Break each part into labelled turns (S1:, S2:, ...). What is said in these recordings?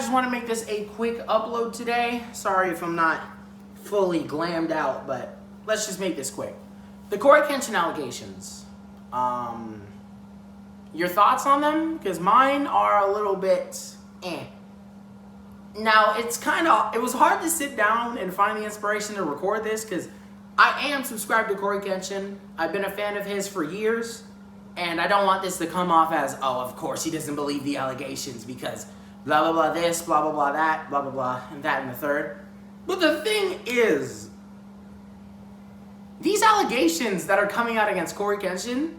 S1: just want to make this a quick upload today. Sorry if I'm not fully glammed out, but let's just make this quick. The CoryxKenshin allegations. Your thoughts on them? Because mine are a little bit Now, it was hard to sit down and find the inspiration to record this because I am subscribed to CoryxKenshin. I've been a fan of his for years, and I don't want this to come off as, oh, of course he doesn't believe the allegations because blah, blah, blah this, blah, blah, blah that, blah, blah, blah, and that and the third. But the thing is, these allegations that are coming out against CoryxKenshin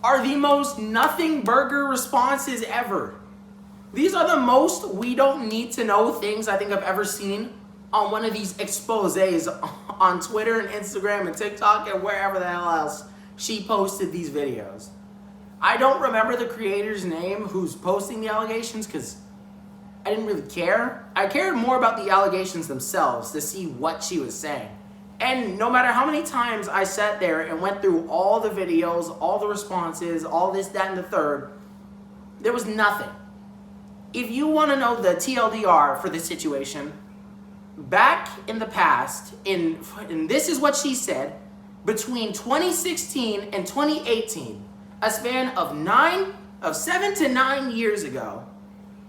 S1: are the most nothing burger responses ever. These are the most we don't need to know things I think I've ever seen on one of these exposés on Twitter and Instagram and TikTok and wherever the hell else she posted these videos. I don't remember the creator's name who's posting the allegations because I didn't really care. I cared more about the allegations themselves to see what she was saying. And no matter how many times I sat there and went through all the videos, all the responses, all this, that, and the third, there was nothing. If you want to know the TLDR for this situation, back in the past, and this is what she said, between 2016 and 2018, a span of 7 to 9 years ago,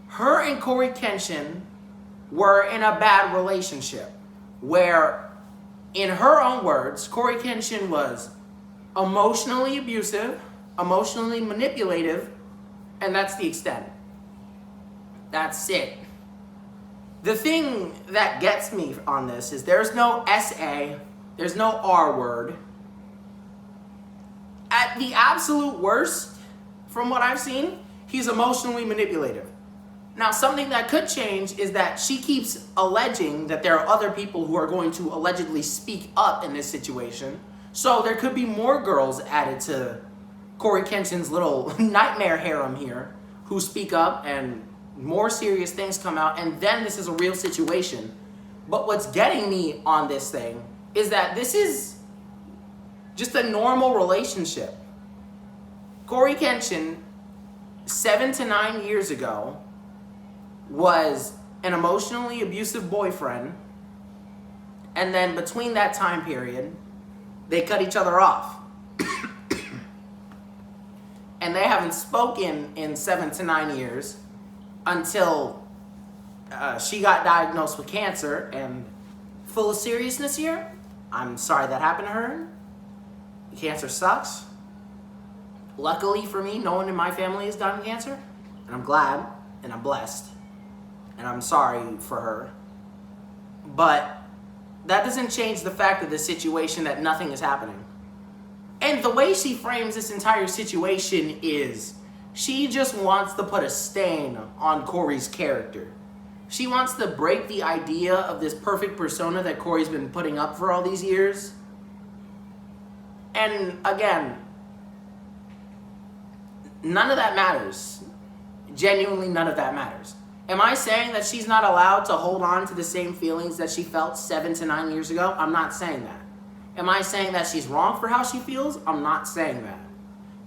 S1: her and CoryxKenshin were in a bad relationship where, in her own words, CoryxKenshin was emotionally abusive, emotionally manipulative, and that's the extent. That's it. The thing that gets me on this is there's no SA, there's no R word. At the absolute worst, from what I've seen, he's emotionally manipulative. Now, something that could change is that she keeps alleging that there are other people who are going to allegedly speak up in this situation. So there could be more girls added to CoryxKenshin's little nightmare harem here who speak up and more serious things come out, and then this is a real situation. But what's getting me on this thing is that this is just a normal relationship. CoryxKenshin, 7 to 9 years ago, was an emotionally abusive boyfriend, and then between that time period, they cut each other off. And they haven't spoken in 7 to 9 years until she got diagnosed with cancer. And full of seriousness here, I'm sorry that happened to her. Cancer sucks. Luckily for me, no one in my family has gotten cancer, and I'm glad and I'm blessed. And I'm sorry for her. But that doesn't change the fact of the situation that nothing is happening. And the way she frames this entire situation is she just wants to put a stain on Cory's character. She wants to break the idea of this perfect persona that Cory's been putting up for all these years. And again, none of that matters. Genuinely, none of that matters. Am I saying that she's not allowed to hold on to the same feelings that she felt 7 to 9 years ago? I'm not saying that. Am I saying that she's wrong for how she feels? I'm not saying that.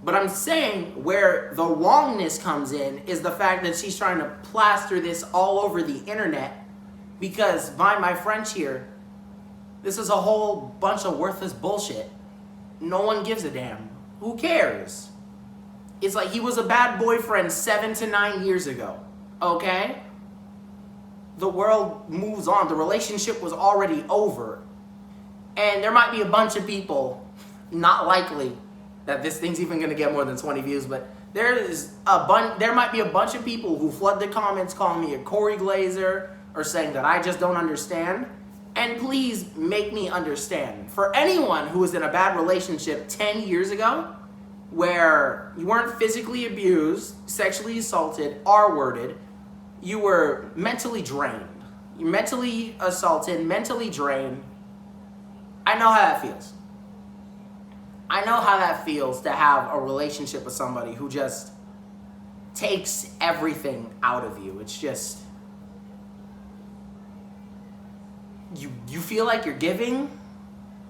S1: But I'm saying where the wrongness comes in is the fact that she's trying to plaster this all over the internet because, by my French here, this is a whole bunch of worthless bullshit. No one gives a damn. Who cares? It's like he was a bad boyfriend 7 to 9 years ago. Okay? The world moves on. The relationship was already over. And there might be a bunch of people, not likely that this thing's even going to get more than 20 views, but there might be a bunch of people who flood the comments calling me a Cory Glazer or saying that I just don't understand. And please make me understand. For anyone who was in a bad relationship 10 years ago, where you weren't physically abused, sexually assaulted, R-worded, you were mentally drained. You're mentally assaulted, mentally drained. I know how that feels. I know how that feels to have a relationship with somebody who just takes everything out of you. It's just, you feel like you're giving,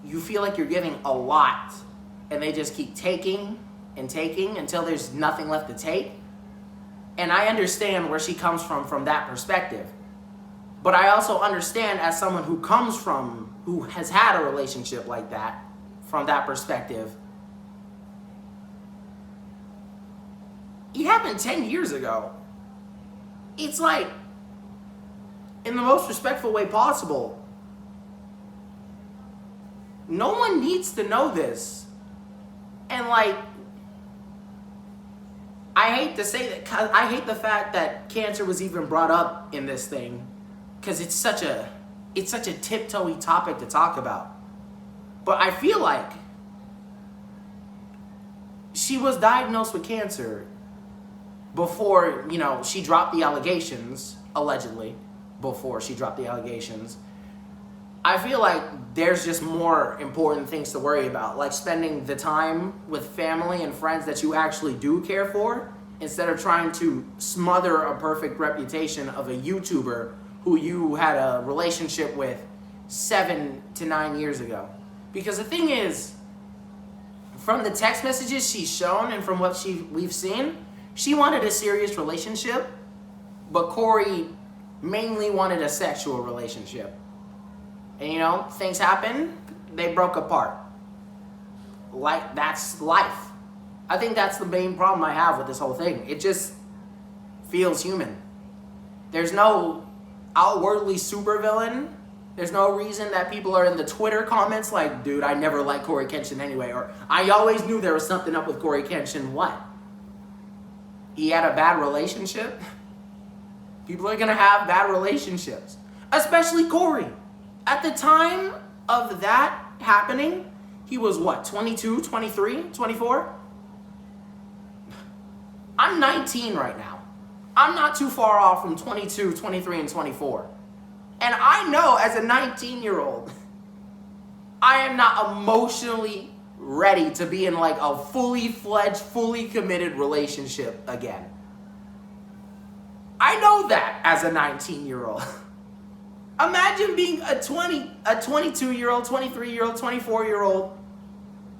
S1: a lot, and they just keep taking and taking until there's nothing left to take. And I understand where she comes from that perspective. But I also understand, as someone who has had a relationship like that, from that perspective, it happened 10 years ago. It's like, in the most respectful way possible, no one needs to know this. And like, I hate to say that, 'cause I hate the fact that cancer was even brought up in this thing, because it's such a tiptoey topic to talk about. But I feel like she was diagnosed with cancer before, she dropped the allegations, allegedly, before she dropped the allegations. I feel like there's just more important things to worry about, like spending the time with family and friends that you actually do care for, instead of trying to smother a perfect reputation of a YouTuber who you had a relationship with 7 to 9 years ago. Because the thing is, from the text messages she's shown and from what we've seen, she wanted a serious relationship, but Cory mainly wanted a sexual relationship. And things happen, they broke apart. Like, that's life. I think that's the main problem I have with this whole thing. It just feels human. There's no outwardly supervillain. There's no reason that people are in the Twitter comments like, dude, I never liked CoryxKenshin anyway, or I always knew there was something up with CoryxKenshin. What? He had a bad relationship? People are gonna have bad relationships. Especially Cory. At the time of that happening, he was what, 22, 23, 24? I'm 19 right now. I'm not too far off from 22, 23, and 24. And I know as a 19-year-old, I am not emotionally ready to be in like a fully fledged, fully committed relationship again. I know that as a 19-year-old. Imagine being a 22-year-old, 23-year-old, 24-year-old,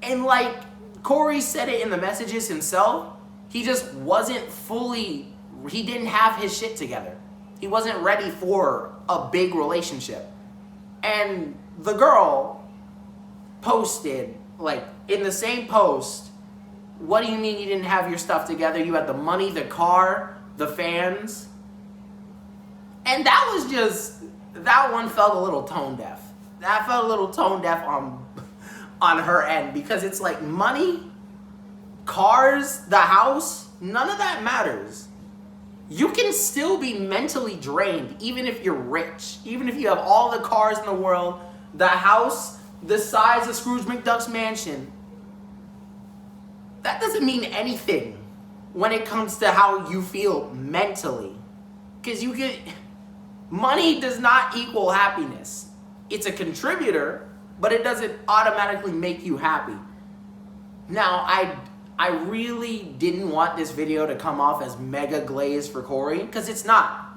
S1: and like Cory said it in the messages himself, he just wasn't fully, he didn't have his shit together. He wasn't ready for a big relationship. And the girl posted, like, in the same post, what do you mean you didn't have your stuff together? You had the money, the car, the fans. And that was just, that one felt a little tone deaf. That felt a little tone deaf on her end, because it's like money, cars, the house, none of that matters. You can still be mentally drained even if you're rich, even if you have all the cars in the world, the house the size of Scrooge McDuck's mansion. That doesn't mean anything when it comes to how you feel mentally. Because money does not equal happiness. It's a contributor, but it doesn't automatically make you happy. Now, I really didn't want this video to come off as mega glazed for Cory, because it's not.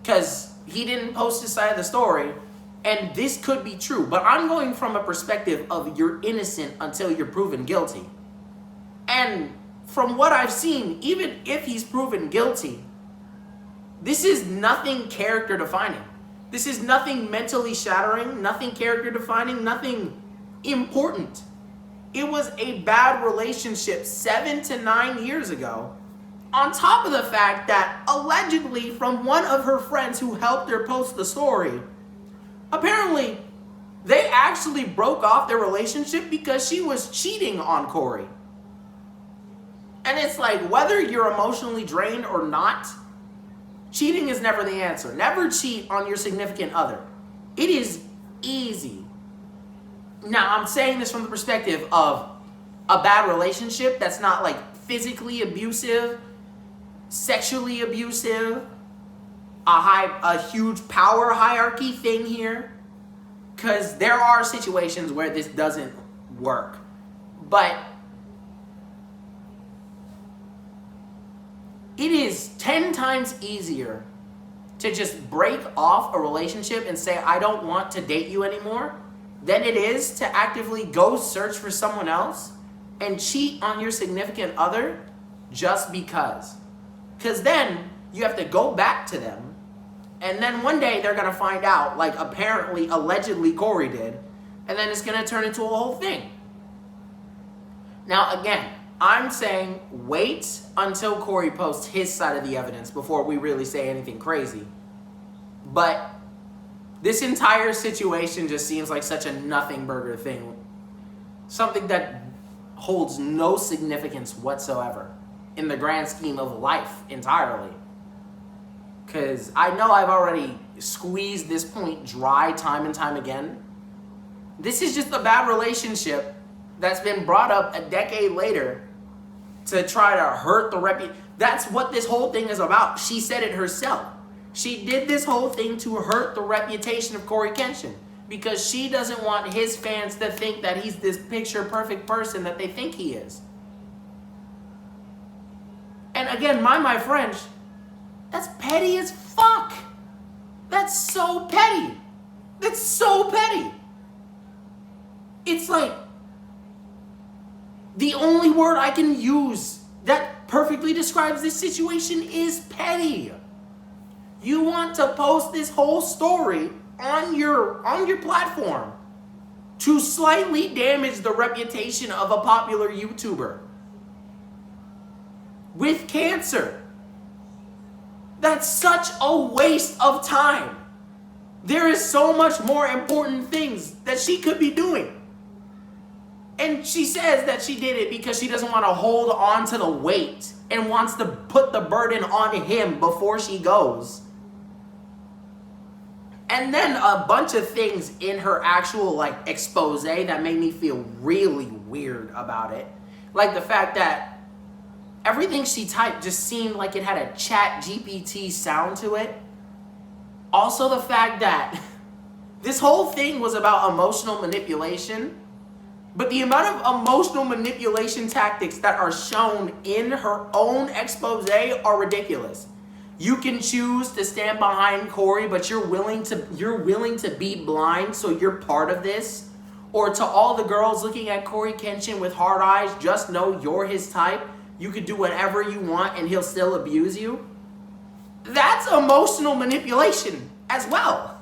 S1: Because he didn't post his side of the story, and this could be true. But I'm going from a perspective of you're innocent until you're proven guilty. And from what I've seen, even if he's proven guilty, this is nothing character defining. This is nothing mentally shattering, nothing character defining, nothing important. It was a bad relationship 7 to 9 years ago. On top of the fact that allegedly from one of her friends who helped her post the story, apparently they actually broke off their relationship because she was cheating on Cory. And it's like, whether you're emotionally drained or not, cheating is never the answer. Never cheat on your significant other. It is easy. Now, I'm saying this from the perspective of a bad relationship that's not like physically abusive, sexually abusive, a huge power hierarchy thing here. Because there are situations where this doesn't work. But it is 10 times easier to just break off a relationship and say, I don't want to date you anymore, than it is to actively go search for someone else and cheat on your significant other just because. Because then you have to go back to them, and then one day they're going to find out, like apparently, allegedly Cory did, and then it's going to turn into a whole thing. Now, again, I'm saying wait until Cory posts his side of the evidence before we really say anything crazy. But this entire situation just seems like such a nothing burger thing. Something that holds no significance whatsoever in the grand scheme of life entirely. Because I know I've already squeezed this point dry time and time again. This is just a bad relationship that's been brought up a decade later to try to hurt the reputation. That's what this whole thing is about. She said it herself. She did this whole thing to hurt the reputation of CoryxKenshin because she doesn't want his fans to think that he's this picture-perfect person that they think he is. And again, mind my French, that's petty as fuck. That's so petty. That's so petty. It's like, the only word I can use that perfectly describes this situation is petty. You want to post this whole story on your platform to slightly damage the reputation of a popular YouTuber with cancer. That's such a waste of time. There is so much more important things that she could be doing. And she says that she did it because she doesn't want to hold on to the weight and wants to put the burden on him before she goes. And then a bunch of things in her actual expose that made me feel really weird about it. Like the fact that everything she typed just seemed like it had a chat GPT sound to it. Also the fact that this whole thing was about emotional manipulation. But the amount of emotional manipulation tactics that are shown in her own expose are ridiculous. You can choose to stand behind Cory, but you're willing to be blind, so you're part of this. Or to all the girls looking at CoryxKenshin with hard eyes, just know you're his type. You could do whatever you want and he'll still abuse you. That's emotional manipulation as well.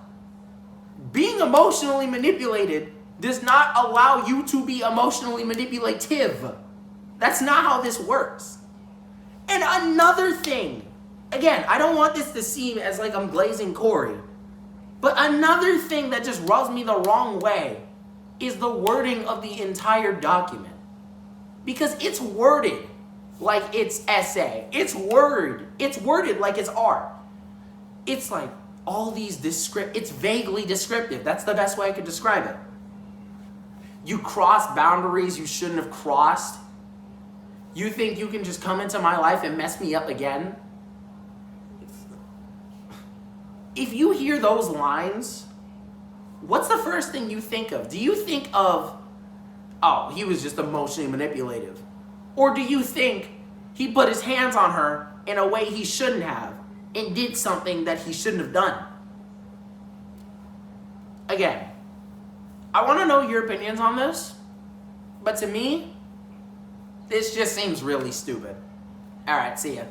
S1: Being emotionally manipulated does not allow you to be emotionally manipulative. That's not how this works. And another thing, again, I don't want this to seem as like I'm glazing Cory, but another thing that just rubs me the wrong way is the wording of the entire document. Because it's worded like it's essay. It's worded like it's art. It's like all these it's vaguely descriptive. That's the best way I could describe it. You cross boundaries you shouldn't have crossed. You think you can just come into my life and mess me up again? If you hear those lines, what's the first thing you think of? Do you think of, oh, he was just emotionally manipulative? Or do you think he put his hands on her in a way he shouldn't have and did something that he shouldn't have done? Again, I want to know your opinions on this, but to me, this just seems really stupid. All right, see ya.